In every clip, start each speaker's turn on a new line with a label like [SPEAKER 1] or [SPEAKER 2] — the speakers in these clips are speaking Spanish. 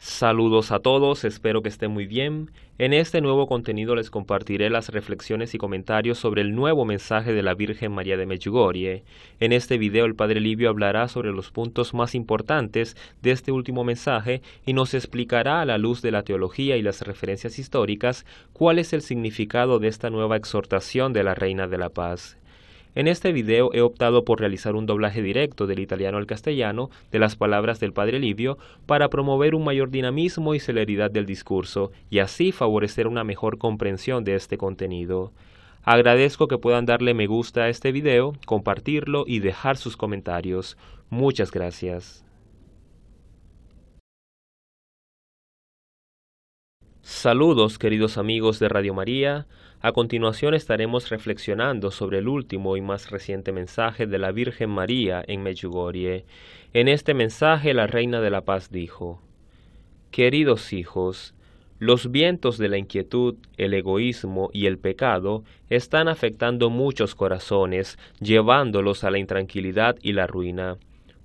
[SPEAKER 1] Saludos a todos, espero que estén muy bien. En este nuevo contenido les compartiré las reflexiones y comentarios sobre el nuevo mensaje de la Virgen María de Medjugorje. En este video el Padre Livio hablará sobre los puntos más importantes de este último mensaje y nos explicará a la luz de la teología y las referencias históricas cuál es el significado de esta nueva exhortación de la Reina de la Paz. En este video he optado por realizar un doblaje directo del italiano al castellano de las palabras del Padre Livio para promover un mayor dinamismo y celeridad del discurso y así favorecer una mejor comprensión de este contenido. Agradezco que puedan darle me gusta a este video, compartirlo y dejar sus comentarios. Muchas gracias. Saludos queridos amigos de Radio María. A continuación estaremos reflexionando sobre el último y más reciente mensaje de la Virgen María en Medjugorje. En este mensaje la Reina de la Paz dijo: Queridos hijos, los vientos de la inquietud, el egoísmo y el pecado están afectando muchos corazones, llevándolos a la intranquilidad y la ruina.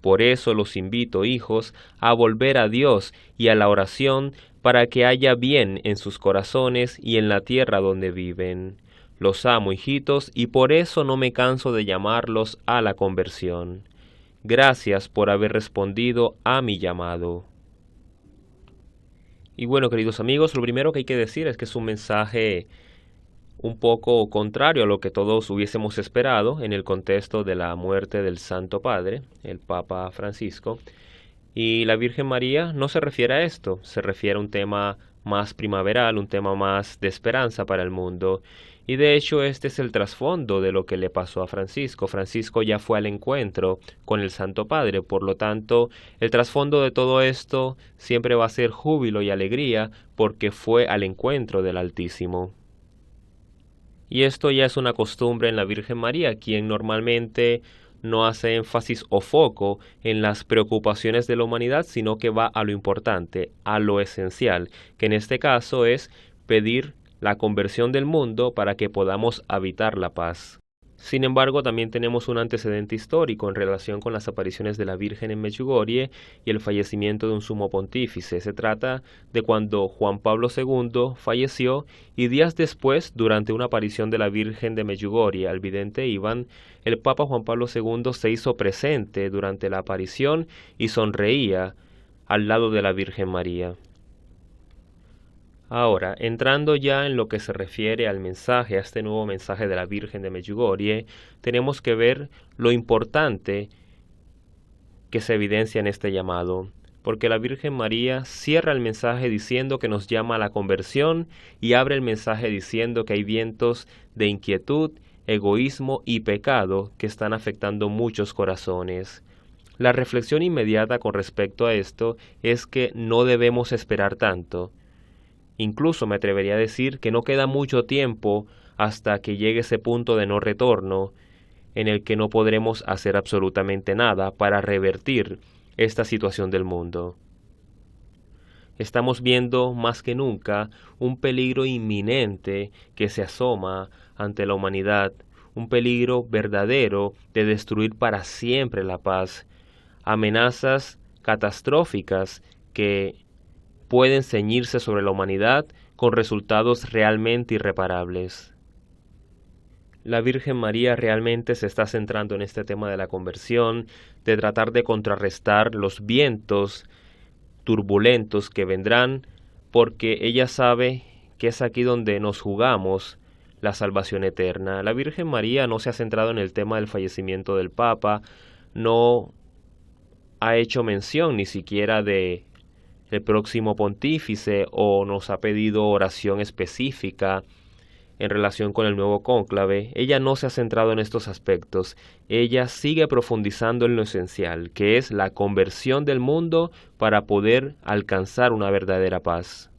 [SPEAKER 1] Por eso los invito, hijos, a volver a Dios y a la oración para que haya bien en sus corazones y en la tierra donde viven. Los amo, hijitos, y por eso no me canso de llamarlos a la conversión. Gracias por haber respondido a mi llamado. Y bueno, queridos amigos, lo primero que hay que decir es que es un mensaje un poco contrario a lo que todos hubiésemos esperado en el contexto de la muerte del Santo Padre, el Papa Francisco. Y la Virgen María no se refiere a esto, se refiere a un tema más primaveral, un tema más de esperanza para el mundo. Y de hecho este es el trasfondo de lo que le pasó a Francisco. Francisco ya fue al encuentro con el Santo Padre, por lo tanto el trasfondo de todo esto siempre va a ser júbilo y alegría porque fue al encuentro del Altísimo. Y esto ya es una costumbre en la Virgen María, quien normalmente no hace énfasis o foco en las preocupaciones de la humanidad, sino que va a lo importante, a lo esencial, que en este caso es pedir la conversión del mundo para que podamos habitar la paz. Sin embargo, también tenemos un antecedente histórico en relación con las apariciones de la Virgen en Medjugorje y el fallecimiento de un sumo pontífice. Se trata de cuando Juan Pablo II falleció y días después, durante una aparición de la Virgen de Medjugorje al vidente Iván, el Papa Juan Pablo II se hizo presente durante la aparición y sonreía al lado de la Virgen María. Ahora, entrando ya en lo que se refiere al mensaje, a este nuevo mensaje de la Virgen de Medjugorje, tenemos que ver lo importante que se evidencia en este llamado, porque la Virgen María cierra el mensaje diciendo que nos llama a la conversión y abre el mensaje diciendo que hay vientos de inquietud, egoísmo y pecado que están afectando muchos corazones. La reflexión inmediata con respecto a esto es que no debemos esperar tanto. Incluso me atrevería a decir que no queda mucho tiempo hasta que llegue ese punto de no retorno en el que no podremos hacer absolutamente nada para revertir esta situación del mundo. Estamos viendo más que nunca un peligro inminente que se asoma ante la humanidad, un peligro verdadero de destruir para siempre la paz, amenazas catastróficas que pueden ceñirse sobre la humanidad con resultados realmente irreparables. La Virgen María realmente se está centrando en este tema de la conversión, de tratar de contrarrestar los vientos turbulentos que vendrán, porque ella sabe que es aquí donde nos jugamos la salvación eterna. La Virgen María no se ha centrado en el tema del fallecimiento del Papa, no ha hecho mención ni siquiera de el próximo pontífice o nos ha pedido oración específica en relación con el nuevo cónclave. Ella no se ha centrado en estos aspectos. Ella sigue profundizando en lo esencial, que es la conversión del mundo para poder alcanzar una verdadera paz.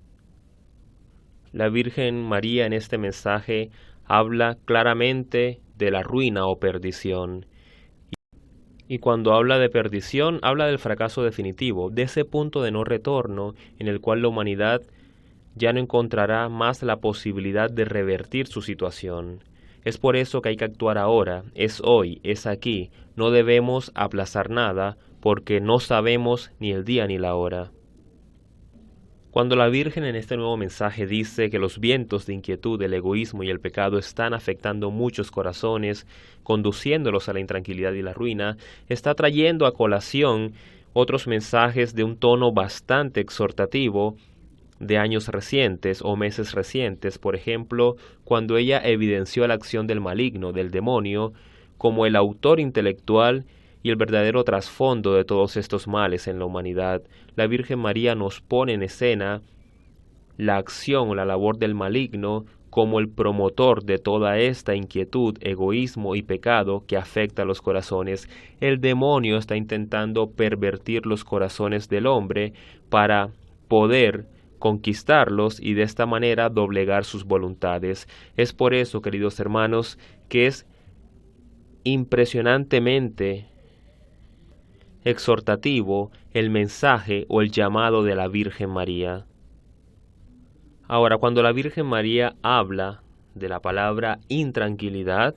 [SPEAKER 1] La Virgen María en este mensaje habla claramente de la ruina o perdición. Y cuando habla de perdición, habla del fracaso definitivo, de ese punto de no retorno en el cual la humanidad ya no encontrará más la posibilidad de revertir su situación. Es por eso que hay que actuar ahora, es hoy, es aquí. No debemos aplazar nada porque no sabemos ni el día ni la hora. Cuando la Virgen en este nuevo mensaje dice que los vientos de inquietud, el egoísmo y el pecado están afectando muchos corazones, conduciéndolos a la intranquilidad y la ruina, está trayendo a colación otros mensajes de un tono bastante exhortativo de años recientes o meses recientes, por ejemplo, cuando ella evidenció la acción del maligno, del demonio, como el autor intelectual y el verdadero trasfondo de todos estos males en la humanidad. La Virgen María nos pone en escena la acción o la labor del maligno como el promotor de toda esta inquietud, egoísmo y pecado que afecta a los corazones. El demonio está intentando pervertir los corazones del hombre para poder conquistarlos y de esta manera doblegar sus voluntades. Es por eso, queridos hermanos, que es impresionantemente exhortativo el mensaje o el llamado de la Virgen María. Ahora, cuando la Virgen María habla de la palabra intranquilidad,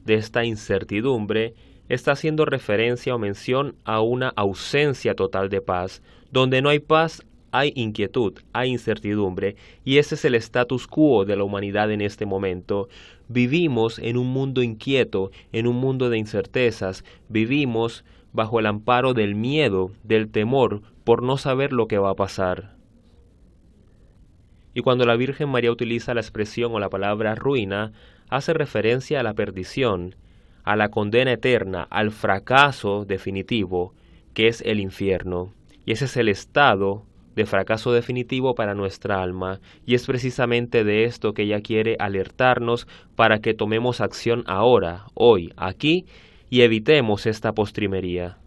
[SPEAKER 1] de esta incertidumbre, está haciendo referencia o mención a una ausencia total de paz. Donde no hay paz, hay inquietud, hay incertidumbre, y ese es el status quo de la humanidad en este momento. Vivimos en un mundo inquieto, en un mundo de incertezas, vivimos bajo el amparo del miedo, del temor, por no saber lo que va a pasar. Y cuando la Virgen María utiliza la expresión o la palabra ruina, hace referencia a la perdición, a la condena eterna, al fracaso definitivo, que es el infierno. Y ese es el estado de fracaso definitivo para nuestra alma. Y es precisamente de esto que ella quiere alertarnos para que tomemos acción ahora, hoy, aquí, y evitemos esta postrimería.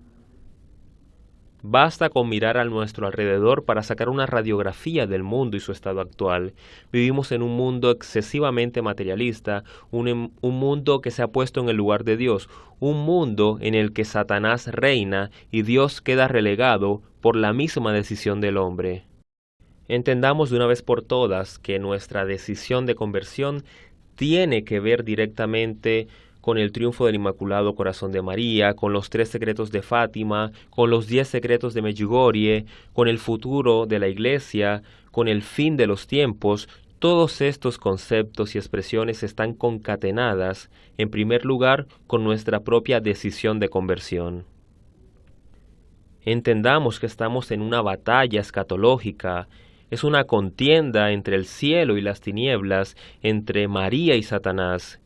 [SPEAKER 1] Basta con mirar a nuestro alrededor para sacar una radiografía del mundo y su estado actual. Vivimos en un mundo excesivamente materialista, un mundo que se ha puesto en el lugar de Dios, un mundo en el que Satanás reina y Dios queda relegado por la misma decisión del hombre. Entendamos de una vez por todas que nuestra decisión de conversión tiene que ver directamente con el triunfo del Inmaculado Corazón de María, con los 3 secretos de Fátima, con los 10 secretos de Medjugorje, con el futuro de la Iglesia, con el fin de los tiempos. Todos estos conceptos y expresiones están concatenadas, en primer lugar, con nuestra propia decisión de conversión. Entendamos que estamos en una batalla escatológica, es una contienda entre el cielo y las tinieblas, entre María y Satanás.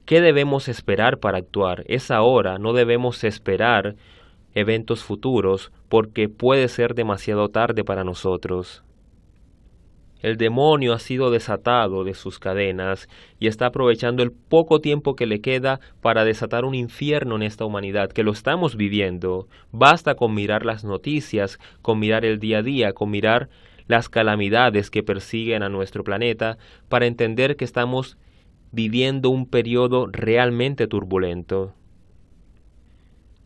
[SPEAKER 1] ¿Qué debemos esperar para actuar? Es ahora, no debemos esperar eventos futuros, porque puede ser demasiado tarde para nosotros. El demonio ha sido desatado de sus cadenas y está aprovechando el poco tiempo que le queda para desatar un infierno en esta humanidad, que lo estamos viviendo. Basta con mirar las noticias, con mirar el día a día, con mirar las calamidades que persiguen a nuestro planeta, para entender que estamos viviendo un periodo realmente turbulento.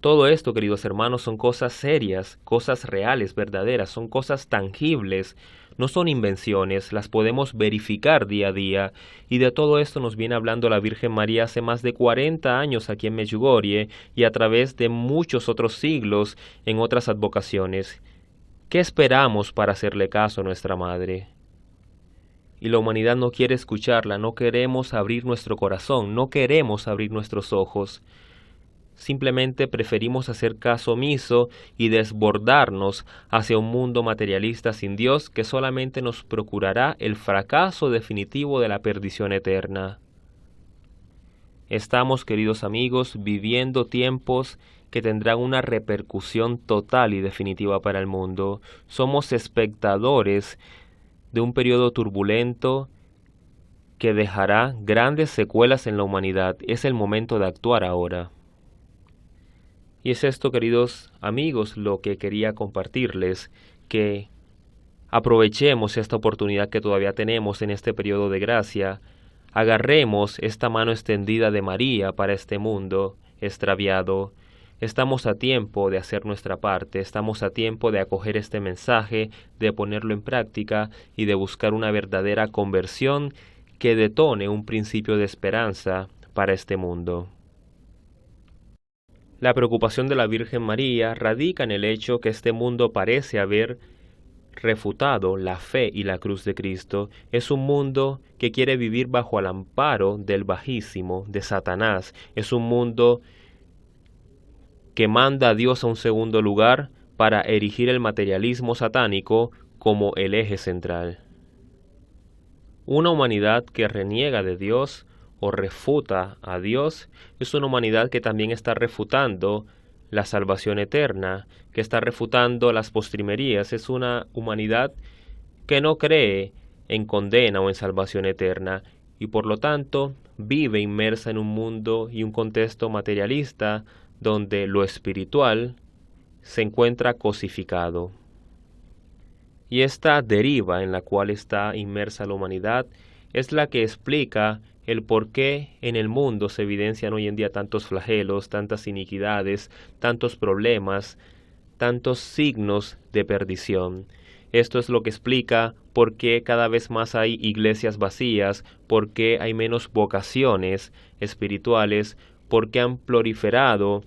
[SPEAKER 1] Todo esto, queridos hermanos, son cosas serias, cosas reales, verdaderas, son cosas tangibles, no son invenciones, las podemos verificar día a día, y de todo esto nos viene hablando la Virgen María hace más de 40 años aquí en Medjugorje y a través de muchos otros siglos en otras advocaciones. ¿Qué esperamos para hacerle caso a nuestra Madre? Y la humanidad no quiere escucharla, no queremos abrir nuestro corazón, no queremos abrir nuestros ojos. Simplemente preferimos hacer caso omiso y desbordarnos hacia un mundo materialista sin Dios que solamente nos procurará el fracaso definitivo de la perdición eterna. Estamos, queridos amigos, viviendo tiempos que tendrán una repercusión total y definitiva para el mundo. Somos espectadores de un periodo turbulento que dejará grandes secuelas en la humanidad. Es el momento de actuar ahora. Y es esto, queridos amigos, lo que quería compartirles, que aprovechemos esta oportunidad que todavía tenemos en este periodo de gracia, agarremos esta mano extendida de María para este mundo extraviado. Estamos a tiempo de hacer nuestra parte, estamos a tiempo de acoger este mensaje, de ponerlo en práctica y de buscar una verdadera conversión que detone un principio de esperanza para este mundo. La preocupación de la Virgen María radica en el hecho que este mundo parece haber refutado la fe y la cruz de Cristo. Es un mundo que quiere vivir bajo el amparo del Bajísimo, de Satanás. Es un mundo que manda a Dios a un segundo lugar para erigir el materialismo satánico como el eje central. Una humanidad que reniega de Dios o refuta a Dios es una humanidad que también está refutando la salvación eterna, que está refutando las postrimerías. Es una humanidad que no cree en condena o en salvación eterna y por lo tanto vive inmersa en un mundo y un contexto materialista donde lo espiritual se encuentra cosificado. Y esta deriva en la cual está inmersa la humanidad es la que explica el por qué en el mundo se evidencian hoy en día tantos flagelos, tantas iniquidades, tantos problemas, tantos signos de perdición. Esto es lo que explica por qué cada vez más hay iglesias vacías, por qué hay menos vocaciones espirituales, por qué han proliferado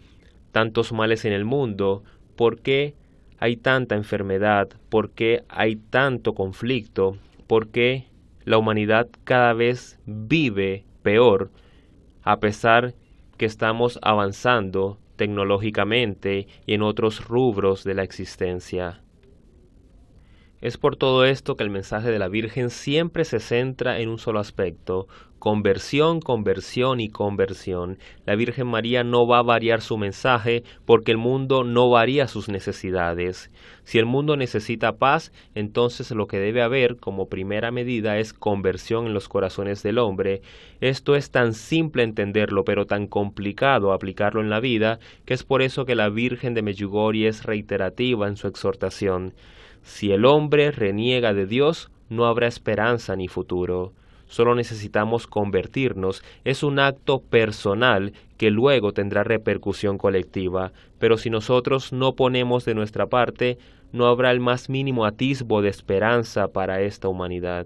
[SPEAKER 1] tantos males en el mundo, por qué hay tanta enfermedad, por qué hay tanto conflicto, por qué la humanidad cada vez vive peor, a pesar que estamos avanzando tecnológicamente y en otros rubros de la existencia. Es por todo esto que el mensaje de la Virgen siempre se centra en un solo aspecto: conversión, conversión y conversión. La Virgen María no va a variar su mensaje porque el mundo no varía sus necesidades. Si el mundo necesita paz, entonces lo que debe haber como primera medida es conversión en los corazones del hombre. Esto es tan simple entenderlo, pero tan complicado aplicarlo en la vida, que es por eso que la Virgen de Medjugorje es reiterativa en su exhortación. Si el hombre reniega de Dios, no habrá esperanza ni futuro. Solo necesitamos convertirnos. Es un acto personal que luego tendrá repercusión colectiva, pero si nosotros no ponemos de nuestra parte, no habrá el más mínimo atisbo de esperanza para esta humanidad.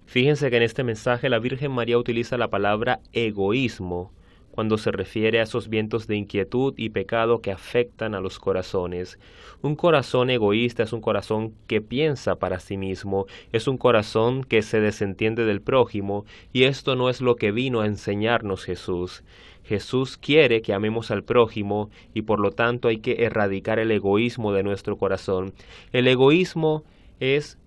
[SPEAKER 1] Fíjense que en este mensaje la Virgen María utiliza la palabra egoísmo cuando se refiere a esos vientos de inquietud y pecado que afectan a los corazones. Un corazón egoísta es un corazón que piensa para sí mismo, es un corazón que se desentiende del prójimo, y esto no es lo que vino a enseñarnos Jesús. Jesús quiere que amemos al prójimo y por lo tanto hay que erradicar el egoísmo de nuestro corazón. El egoísmo es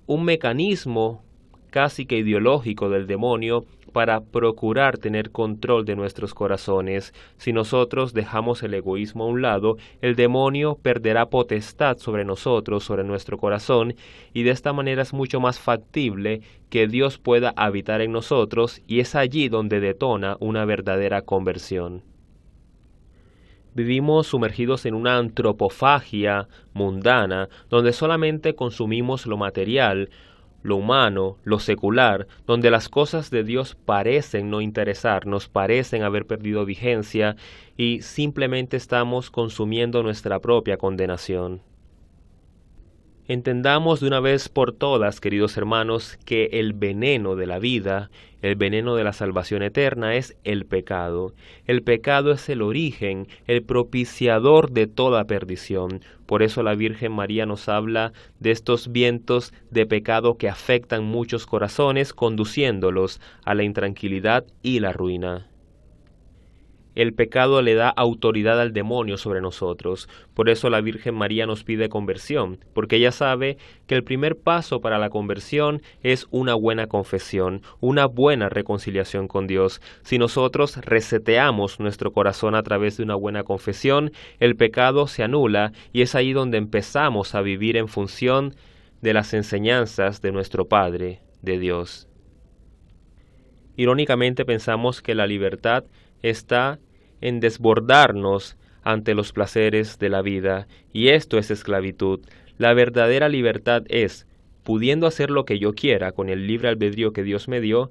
[SPEAKER 1] un mecanismo casi que ideológico del demonio para procurar tener control de nuestros corazones. Si nosotros dejamos el egoísmo a un lado, el demonio perderá potestad sobre nosotros, sobre nuestro corazón, y de esta manera es mucho más factible que Dios pueda habitar en nosotros, y es allí donde detona una verdadera conversión. Vivimos sumergidos en una antropofagia mundana, donde solamente consumimos lo material, lo humano, lo secular, donde las cosas de Dios parecen no interesarnos, parecen haber perdido vigencia y simplemente estamos consumiendo nuestra propia condenación. Entendamos de una vez por todas, queridos hermanos, que el veneno de la vida, el veneno de la salvación eterna es el pecado. El pecado es el origen, el propiciador de toda perdición. Por eso la Virgen María nos habla de estos vientos de pecado que afectan muchos corazones, conduciéndolos a la intranquilidad y la ruina. El pecado le da autoridad al demonio sobre nosotros. Por eso la Virgen María nos pide conversión, porque ella sabe que el primer paso para la conversión es una buena confesión, una buena reconciliación con Dios. Si nosotros reseteamos nuestro corazón a través de una buena confesión, el pecado se anula y es ahí donde empezamos a vivir en función de las enseñanzas de nuestro Padre, de Dios. Irónicamente pensamos que la libertad está en desbordarnos ante los placeres de la vida, y esto es esclavitud. La verdadera libertad es, pudiendo hacer lo que yo quiera con el libre albedrío que Dios me dio,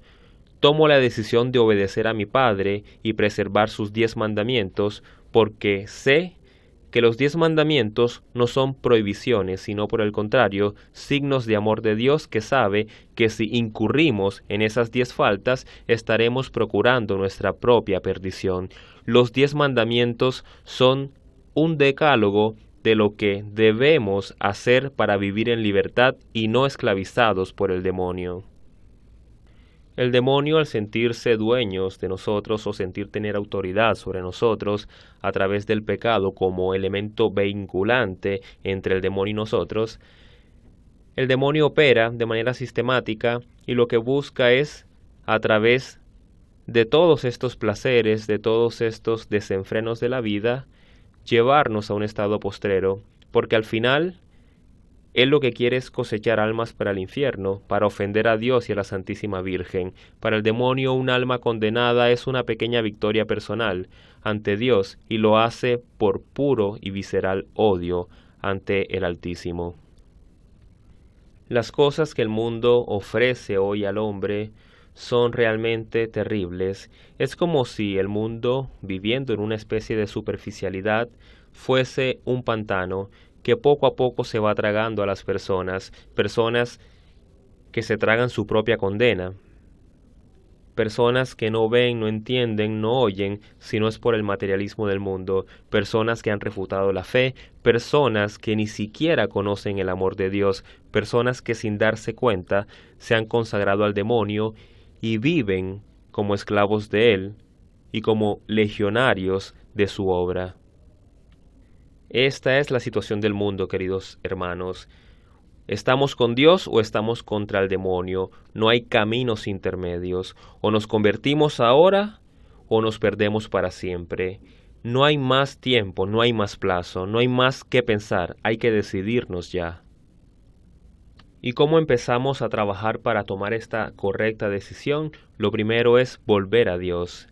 [SPEAKER 1] tomo la decisión de obedecer a mi Padre y preservar sus 10 mandamientos, porque sé que los 10 mandamientos no son prohibiciones, sino por el contrario, signos de amor de Dios que sabe que si incurrimos en esas 10 faltas, estaremos procurando nuestra propia perdición. Los 10 mandamientos son un decálogo de lo que debemos hacer para vivir en libertad y no esclavizados por el demonio. El demonio, al sentirse dueños de nosotros o sentir tener autoridad sobre nosotros a través del pecado como elemento vinculante entre el demonio y nosotros, el demonio opera de manera sistemática y lo que busca es, a través de todos estos placeres, de todos estos desenfrenos de la vida, llevarnos a un estado postrero, porque al final él lo que quiere es cosechar almas para el infierno, para ofender a Dios y a la Santísima Virgen. Para el demonio, un alma condenada es una pequeña victoria personal ante Dios y lo hace por puro y visceral odio ante el Altísimo. Las cosas que el mundo ofrece hoy al hombre son realmente terribles. Es como si el mundo, viviendo en una especie de superficialidad, fuese un pantano que poco a poco se va tragando a las personas que se tragan su propia condena, personas que no ven, no entienden, no oyen, si no es por el materialismo del mundo, personas que han refutado la fe, personas que ni siquiera conocen el amor de Dios, personas que sin darse cuenta se han consagrado al demonio y viven como esclavos de él y como legionarios de su obra. Esta es la situación del mundo, queridos hermanos. ¿Estamos con Dios o estamos contra el demonio? No hay caminos intermedios. O nos convertimos ahora o nos perdemos para siempre. No hay más tiempo, no hay más plazo, no hay más que pensar. Hay que decidirnos ya. ¿Y cómo empezamos a trabajar para tomar esta correcta decisión? Lo primero es volver a Dios.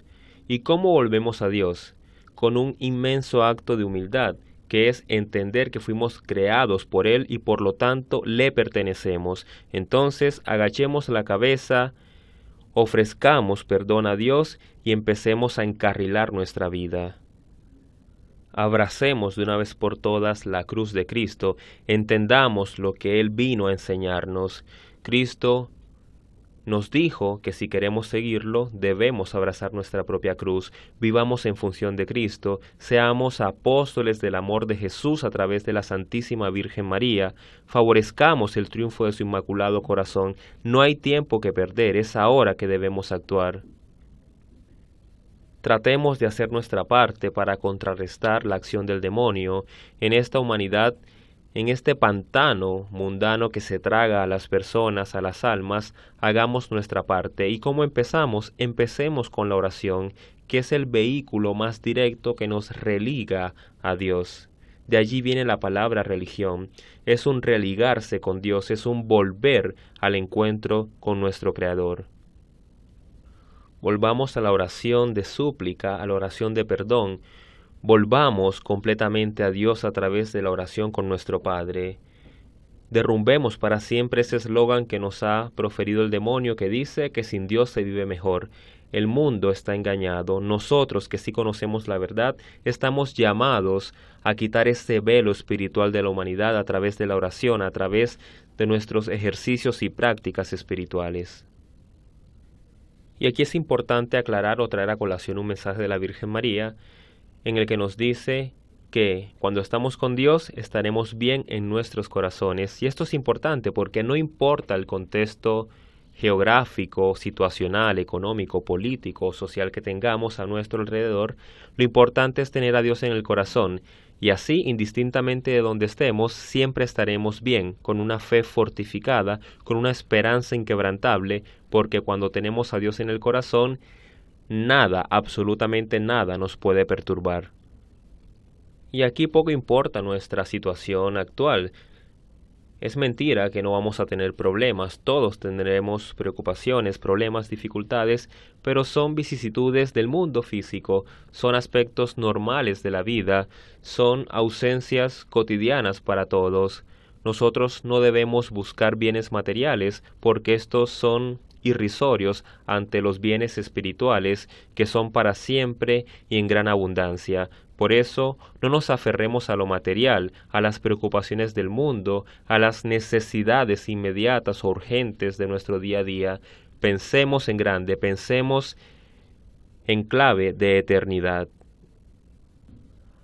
[SPEAKER 1] ¿Y cómo volvemos a Dios? Con un inmenso acto de humildad, que es entender que fuimos creados por Él y por lo tanto le pertenecemos. Entonces agachemos la cabeza, ofrezcamos perdón a Dios y empecemos a encarrilar nuestra vida. Abracemos de una vez por todas la cruz de Cristo, entendamos lo que Él vino a enseñarnos. Cristo nos dijo que si queremos seguirlo, debemos abrazar nuestra propia cruz, vivamos en función de Cristo, seamos apóstoles del amor de Jesús a través de la Santísima Virgen María, favorezcamos el triunfo de su Inmaculado Corazón. No hay tiempo que perder, es ahora que debemos actuar. Tratemos de hacer nuestra parte para contrarrestar la acción del demonio en esta humanidad, en este pantano mundano que se traga a las personas, a las almas. Hagamos nuestra parte. ¿Y cómo empezamos? Empecemos con la oración, que es el vehículo más directo que nos religa a Dios. De allí viene la palabra religión. Es un religarse con Dios, es un volver al encuentro con nuestro Creador. Volvamos a la oración de súplica, a la oración de perdón. Volvamos completamente a Dios a través de la oración con nuestro Padre. Derrumbemos para siempre ese eslogan que nos ha proferido el demonio que dice que sin Dios se vive mejor. El mundo está engañado. Nosotros que sí conocemos la verdad, estamos llamados a quitar ese velo espiritual de la humanidad a través de la oración, a través de nuestros ejercicios y prácticas espirituales. Y aquí es importante aclarar o traer a colación un mensaje de la Virgen María en el que nos dice que cuando estamos con Dios estaremos bien en nuestros corazones. Y esto es importante porque no importa el contexto geográfico, situacional, económico, político, social que tengamos a nuestro alrededor, lo importante es tener a Dios en el corazón. Y así, indistintamente de donde estemos, siempre estaremos bien, con una fe fortificada, con una esperanza inquebrantable, porque cuando tenemos a Dios en el corazón, nada, absolutamente nada nos puede perturbar. Y aquí poco importa nuestra situación actual. Es mentira que no vamos a tener problemas, todos tendremos preocupaciones, problemas, dificultades, pero son vicisitudes del mundo físico, son aspectos normales de la vida, son ausencias cotidianas para todos. Nosotros no debemos buscar bienes materiales porque estos son irrisorios ante los bienes espirituales que son para siempre y en gran abundancia. Por eso, no nos aferremos a lo material, a las preocupaciones del mundo, a las necesidades inmediatas o urgentes de nuestro día a día. Pensemos en grande, pensemos en clave de eternidad.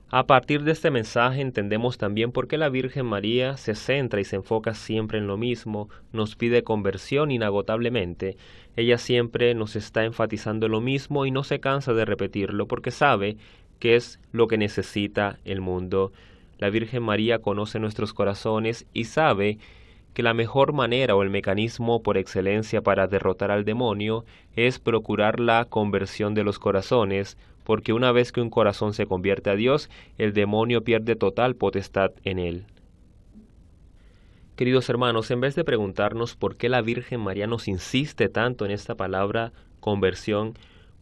[SPEAKER 1] A partir de este mensaje entendemos también por qué la Virgen María se centra y se enfoca siempre en lo mismo, nos pide conversión inagotablemente. Ella siempre nos está enfatizando lo mismo y no se cansa de repetirlo porque sabe que es lo que necesita el mundo. La Virgen María conoce nuestros corazones y sabe que la mejor manera o el mecanismo por excelencia para derrotar al demonio es procurar la conversión de los corazones, porque una vez que un corazón se convierte a Dios, el demonio pierde total potestad en él. Queridos hermanos, en vez de preguntarnos por qué la Virgen María nos insiste tanto en esta palabra conversión,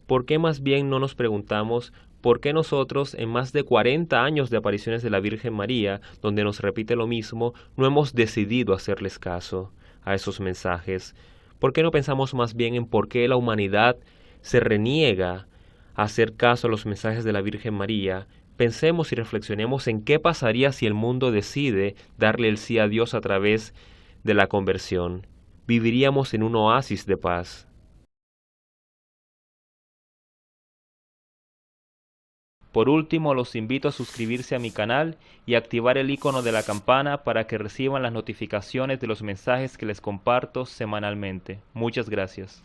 [SPEAKER 1] ¿por qué más bien no nos preguntamos por qué nosotros, en más de 40 años de apariciones de la Virgen María, donde nos repite lo mismo, no hemos decidido hacerles caso a esos mensajes? ¿Por qué no pensamos más bien en por qué la humanidad se reniega a hacer caso a los mensajes de la Virgen María? Pensemos y reflexionemos en qué pasaría si el mundo decide darle el sí a Dios a través de la conversión. Viviríamos en un oasis de paz. Por último, los invito a suscribirse a mi canal y activar el icono de la campana para que reciban las notificaciones de los mensajes que les comparto semanalmente. Muchas gracias.